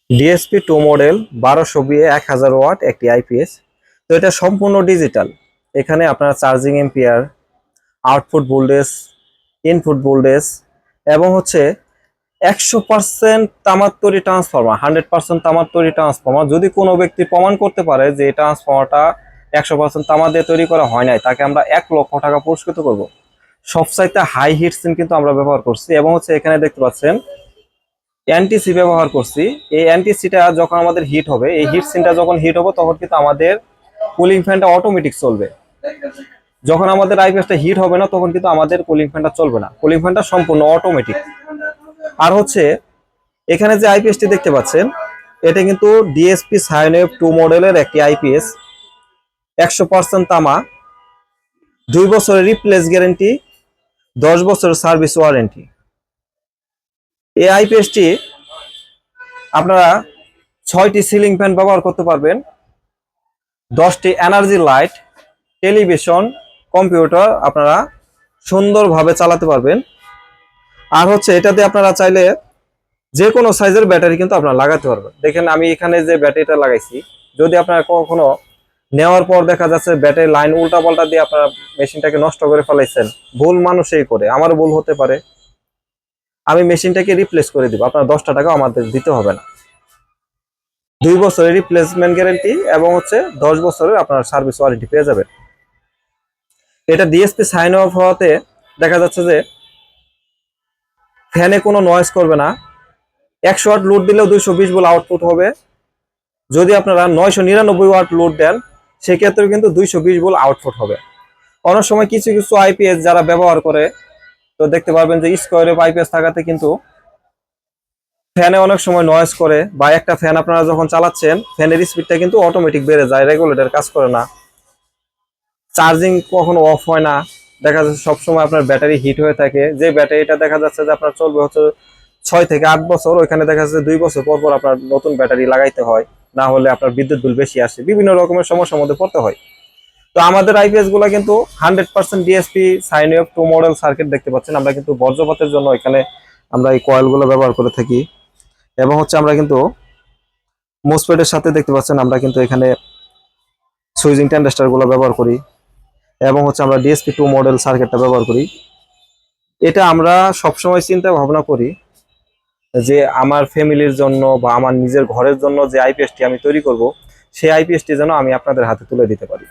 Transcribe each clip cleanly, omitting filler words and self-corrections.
DSP 2 model 1200 BA 1000 watt একটি IPS. তো এটা সম্পূর্ণ ডিজিটাল। এখানে আপনার charging ampere, output voltage, input voltage এবং হচ্ছে 100% তামার তৈরি ট্রান্সফরমার, 100% তামার তৈরি ট্রান্সফরমার। যদি কোনো ব্যক্তি প্রমাণ করতে পারে যে এই ট্রান্সফরমারটা 100% তামা দিয়ে তৈরি করা হয় নাই, তাকে আমরা 1,00,000 টাকা পুরস্কৃত করব। সবচাইতে হাই হিট সিন কিন্তু আমরা ব্যবহার করছি এবং হচ্ছে এখানে দেখতে পাচ্ছেন এনটিসি ব্যবহার করছি। এই এনটিসিটা যখন আমাদের হিট হবে, এই হিট সিনটা যখন হিট হবে তখন কিন্তু আমাদের কুলিং ফ্যানটা অটোমেটিক চলবে। যখন আমাদের আইপিএসটা হিট হবে না তখন কিন্তু আমাদের কুলিং ফ্যানটা চলবে না, কুলিং ফ্যানটা সম্পূর্ণ অটোমেটিক। আর হচ্ছে এখানে যে আইপিএসটি দেখতে পাচ্ছেন, এটা কিন্তু ডিএসপি সাইনওয়েভ 2 মডেলের একটি আইপিএস। 100% তামা, 2 বছরের রিপ্লেস গ্যারেন্টি, 10 বছরের সার্ভিস ওয়ারেন্টি। এই আইপিএসটি আপনারা 6টি সিলিং ফ্যান ব্যবহার করতে পারবেন, 10টি এনার্জি লাইট, টেলিভিশন, কম্পিউটার আপনারা সুন্দরভাবে চালাতে পারবেন। আর হচ্ছে এটাতে আপনারা চাইলে যে কোনো সাইজের ব্যাটারি কিন্তু আপনারা লাগাতে পারবেন। দেখেন আমি এখানে যে ব্যাটারিটা লাগাইছি, যদি আপনারা কখনো নেওয়ার পর দেখা যাচ্ছে ব্যাটারি লাইন উল্টা পাল্টা দিয়ে আপনারা মেশিনটাকে নষ্ট করে ফেলাইছেন, ভুল মানুষই করে, আমারও ভুল হতে পারে, আমি মেশিনটাকে রিপ্লেস করে দিব, আপনার 10টা টাকা আমাদের দিতে হবে না। 2 বছরের রিপ্লেসমেন্ট গ্যারেন্টি এবং হচ্ছে 10 বছরের আপনার সার্ভিস ওয়ারেন্টি পেয়ে যাবেন। এটা ডিএসপি সাইন অফ হওয়াতে দেখা যাচ্ছে যে ফ্যানে কোনো নয়েজ করবে না। 100 ওয়াট লোড দিলেও 220 ভোল্ট আউটপুট হবে। যদি আপনারা 999 ওয়াট লোড দেন সেক্ষেত্রে কিন্তু 220 ভোল্ট আউটপুট হবে। অনেক সময় কিছু কিছু আইপিএস যারা ব্যবহার করে, তো দেখতে পারবেন যে স্কোয়ারে আইপিএস থাকাতে কিন্তু ফ্যানে অনেক সময় নয়েজ করে, বা একটা ফ্যান আপনারা যখন চালাচ্ছেন ফ্যানের স্পিডটা কিন্তু অটোমেটিক বেড়ে যায়, রেগুলেটর কাজ করে না, চার্জিং কখনো অফ হয় না, দেখা যাচ্ছে সবসময় আপনার ব্যাটারি হিট হয়ে থাকে। যে ব্যাটারিটা দেখা যাচ্ছে যে আপনার চলবে হচ্ছে 6 থেকে 8 বছর, ওইখানে দেখা যাচ্ছে 2 বছর পর পর আপনার নতুন ব্যাটারি লাগাইতে হয়, না হলে আপনার বিদ্যুৎ বিল বেশি আসে, বিভিন্ন রকমের সমস্যার মধ্যে পড়তে হয়। তো আমাদের আইপিএস গুলা কিন্তু 100% ডিএসপি সাইনওয়েভ 2 মডেল সার্কিট দেখতে পাচ্ছেন। আমরা কিন্তু বজ্রপাতের জন্য এখানে আমরা এই কয়েলগুলো ব্যবহার করে থাকি এবং হচ্ছে আমরা কিন্তু মোসফেটের সাথে দেখতে পাচ্ছেন আমরা কিন্তু এখানে সুইচিং ট্রানজিস্টর গুলো ব্যবহার করি এবং হচ্ছে আমরা ডিএসপি 2 মডেল সার্কিটটা ব্যবহার করি। এটা আমরা সবসময় চিন্তা ভাবনা করি যে আমার ফ্যামিলির জন্য বা আমার নিজের ঘরের জন্য যে আইপিএসটি আমি তৈরি করব, সেই আইপিএসটি যেন আমি আপনাদের হাতে তুলে দিতে পারি।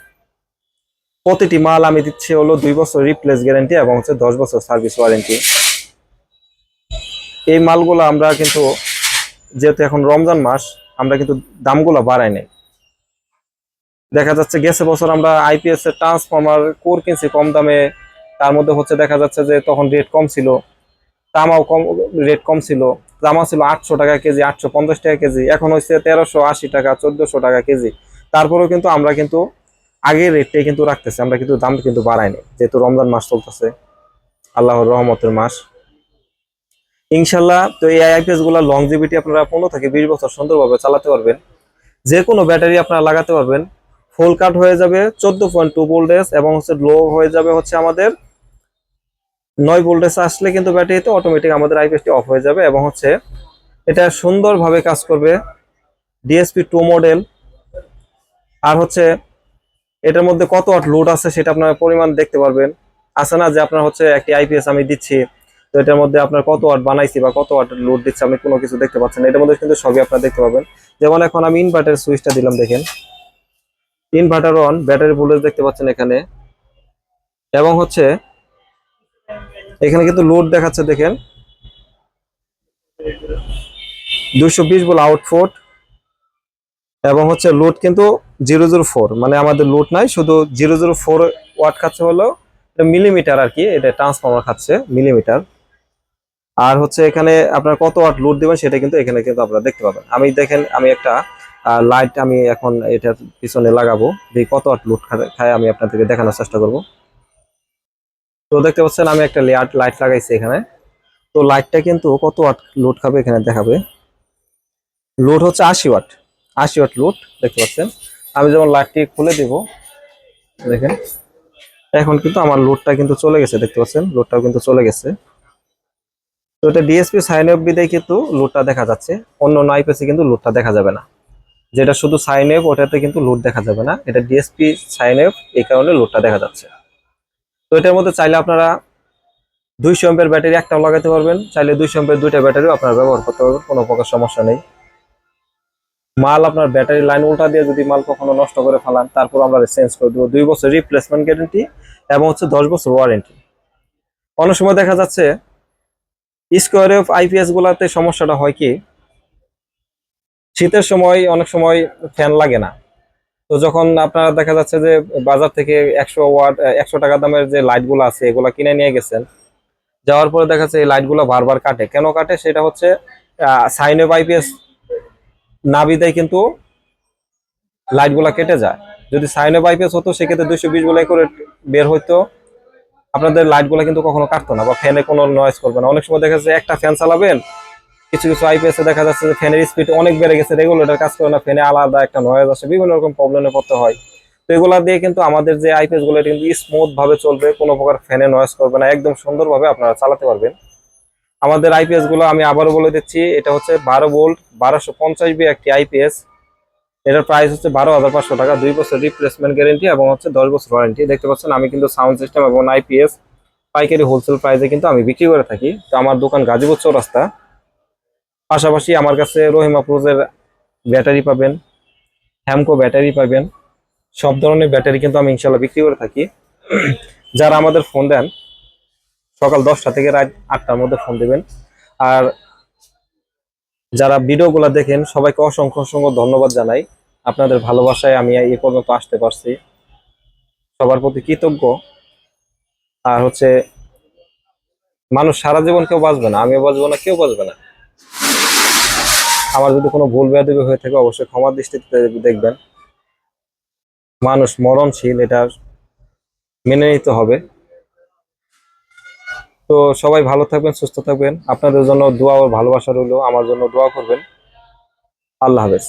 প্রতিটি মাল আমি দিচ্ছি হলো 2 বছর রিপ্লেস গ্যারেন্টি এবং হচ্ছে 10 বছর সার্ভিস ওয়ারেন্টি। এই মালগুলো আমরা কিন্তু, যেহেতু এখন রমজান মাস, আমরা কিন্তু দামগুলো বাড়াই নাই। দেখা যাচ্ছে গেছে বছর আমরা আইপিএস এর ট্রান্সফরমার কোর কিনছি কম দামে, তার মধ্যে হচ্ছে দেখা যাচ্ছে যে তখন রেট কম ছিল, তামাও কম, রেট কম ছিল। তামা ছিল 800 টাকা কেজি, 850 টাকা কেজি, এখন হচ্ছে 1380 টাকা, 1400 টাকা কেজি। তারপরেও কিন্তু আমরা কিন্তু আগের রেটটাই কিন্তু রাখতেছি, আমরা কিন্তু দাম কিন্তু বাড়াইনি, যেহেতু রমজান মাস চলতেছে, আল্লাহর রহমতের মাস ইনশাল্লাহ। তো এই আইপিএস গুলা লংজিভিটি আপনারা 15 থেকে 20 বছর সুন্দরভাবে চালাতে পারবেন। যে কোনো ব্যাটারি আপনারা লাগাতে পারবেন। ফুল কাট হয়ে যাবে 14.2 ভোল্টেজ এবং হচ্ছে লো হয়ে যাবে হচ্ছে আমাদের 9 ভোল্টেজ আসলে কিন্তু ব্যাটারিতে অটোমেটিক আমাদের আইপিএসটি অফ হয়ে যাবে এবং হচ্ছে এটা সুন্দরভাবে কাজ করবে। DSP 2 model. আর হচ্ছে এটার মধ্যে কত ওয়াট লোড আছে সেটা আপনার পরিমাণ দেখতে পারবেন। আছে না যে আপনার হচ্ছে একটি আইপিএস আমি দিচ্ছি, তো এটার মধ্যে আপনার কত ওয়াট বানাইছি বা কত ওয়াট লোড দিচ্ছে আপনি কোনো কিছু দেখতে পাচ্ছেন, এটার মধ্যে কিন্তু সবই আপনারা দেখতে পাবেন। যেমন এখন আমি ইনভার্টার সুইচটা দিলাম, দেখেন ইনভার্টার অন, ব্যাটারি ভোল্টেজ দেখতে পাচ্ছেন এখানে, এবং হচ্ছে এখানে কিন্তু লোড দেখাচ্ছে, দেখেন 220 ভোল্ট আউটপুট এবং হচ্ছে লোড কিন্তু 004, মানে আমাদের লোড নাই, শুধু 004 ওয়াট খাচ্ছে হলো মিলিমিটার আর কি, এটা ট্রান্সফরমার খাচ্ছে মিলিমিটার। আর হচ্ছে এখানে আপনার কত ওয়াট লোড দিবেন সেটা কিন্তু এখানে কিন্তু আপনারা দেখতে পাবেন। আমি দেখেন আমি একটা লাইট আমি এখন এটার পিছনে লাগাবো, দেখি কত ওয়াট লোড খায়, আমি আপনাদেরকে দেখানোর চেষ্টা করব। তো দেখতে পাচ্ছেন আমি একটা লাইট লাগাইছি এখানে, তো লাইটটা কিন্তু কত ওয়াট লোড খাবে এখানে দেখাবে। লোড হচ্ছে 80 ওয়াট, 80 ওয়াট লোড দেখতে পাচ্ছেন। আমি যেমন লাইটটি খুলে দিব, দেখেন এখন কিন্তু আমার লোডটা কিন্তু চলে গেছে, দেখতে পাচ্ছেন লোডটাও কিন্তু চলে গেছে। তো এটা ডিএসপি সাইন ওয়েভ বিদায় কিন্তু লোডটা দেখা যাচ্ছে, অন্য আইপিএসে কিন্তু লোডটা দেখা যাবে না। যেটা শুধু সাইন ওয়েভ ওটাতে কিন্তু লোড দেখা যাবে না, এটা ডিএসপি সাইন ওয়েভ, এই কারণে লোডটা দেখা যাচ্ছে। তো এটার মধ্যে চাইলে আপনারা 200 এমপের ব্যাটারি একটাও লাগাতে পারবেন, চাইলে 200 এমপের দুইটা ব্যাটারিও আপনারা ব্যবহার করতে পারবেন, কোনো প্রকার সমস্যা নেই। মাল আপনার ব্যাটারি লাইন উল্টা দিয়ে যদি মাল কখনো নষ্ট করে ফেলান, তারপর আমরা চেঞ্জ করে দেবো, 2 বছর রিপ্লেসমেন্ট গ্যারেন্টি এবং হচ্ছে 10 বছর ওয়ারেন্টি। অনেক সময় দেখা যাচ্ছে স্কোয়ার ওয়েভ আইপিএস গুলাতে সমস্যাটা হয় কি, শীতের সময় অনেক সময় ফ্যান লাগে না। তো যখন আপনারা দেখা যাচ্ছে যে বাজার থেকে 100 ওয়াট 100 টাকা দামের যে লাইট গুলো আছে এগুলা কিনে নিয়ে গেছেন, যাওয়ার পরে দেখা যাচ্ছে এই লাইট গুলো বারবার কাটে, কেন কাটে সেটা হচ্ছে সাইন ওয়েভ আইপিএস না বিদায় কিন্তু লাইট গুলা কেটে যায়। যদি সাইন ওয়েভ আইপিএস হতো সেক্ষেত্রে 220 বলে করে বের হইতো, আপনাদের লাইট গুলা কিন্তু কখনো কাটতো না বা ফ্যানে কোনো নয়েজ করবে না। অনেক সময় দেখা যাচ্ছে একটা ফ্যান চালাবেন, কিছু কিছু আইপিএস এ দেখা যাচ্ছে যে ফ্যানের স্পিড অনেক বেড়ে গেছে, রেগুলেটর কাজ করে না, ফ্যানে আলাদা একটা নয়েজ আসে, বিভিন্ন রকম প্রবলেমে পড়তে হয়। তো এগুলা দিয়ে কিন্তু আমাদের যে আইপিএস গুলো এটা কিন্তু স্মুথ ভাবে চলবে, কোনো প্রকার ফ্যানে নয়েজ করবে না, একদম সুন্দরভাবে আপনারা চালাতে পারবেন। আমাদের আইপিএস গুলো আমি আবারও বলে দিচ্ছি, এটা হচ্ছে 12 ভোল্ট 1250 বি একটি আইপিএস। এটার প্রাইস হচ্ছে 12,500 টাকা, 2 বছর রিপ্লেসমেন্ট গ্যারেন্টি এবং হচ্ছে 10 বছর ওয়ারেন্টি। দেখতে পাচ্ছেন আমি কিন্তু সাউন্ড সিস্টেম এবং আইপিএস পাইকারি হোলসেল প্রাইসে কিন্তু আমি বিক্রি করে থাকি। তো আমার দোকান গাজীপুর চৌরাস্তা, পাশাপাশি আমার কাছে রহিমা প্রোজের ব্যাটারি পাবেন, হ্যামকো ব্যাটারি পাবেন, সব ধরনের ব্যাটারি কিন্তু আমি ইনশাল্লাহ বিক্রি করে থাকি। যারা আমাদের ফোন দেন সকাল 10টা থেকে রাত 8টার মধ্যে ফোন দেবেন। আর যারা ভিডিওগুলো দেখেন সবাইকে অসংখ্য অসংখ্য ধন্যবাদ জানাই, আপনাদের ভালোবাসায় আমি এই পর্যন্ত আসতে পারছি, সবার প্রতি কৃতজ্ঞ। আর হচ্ছে মানুষ সারা জীবন কেউ বাঁচবে না, আমিও বাঁচবো না, কেউ বাঁচবে না। আমার যদি কোনো ভুল বেয়াদবি হয়ে থাকে অবশ্যই ক্ষমার দৃষ্টিতে দেখবেন। মানুষ মরণশীল, এটা মেনে নিতে হবে। তো সবাই ভালো থাকবেন, সুস্থ থাকবেন, আপনাদের জন্য দোয়া ও ভালোবাসা রইলো, আমার জন্য দোয়া করবেন। আল্লাহ হাফেজ।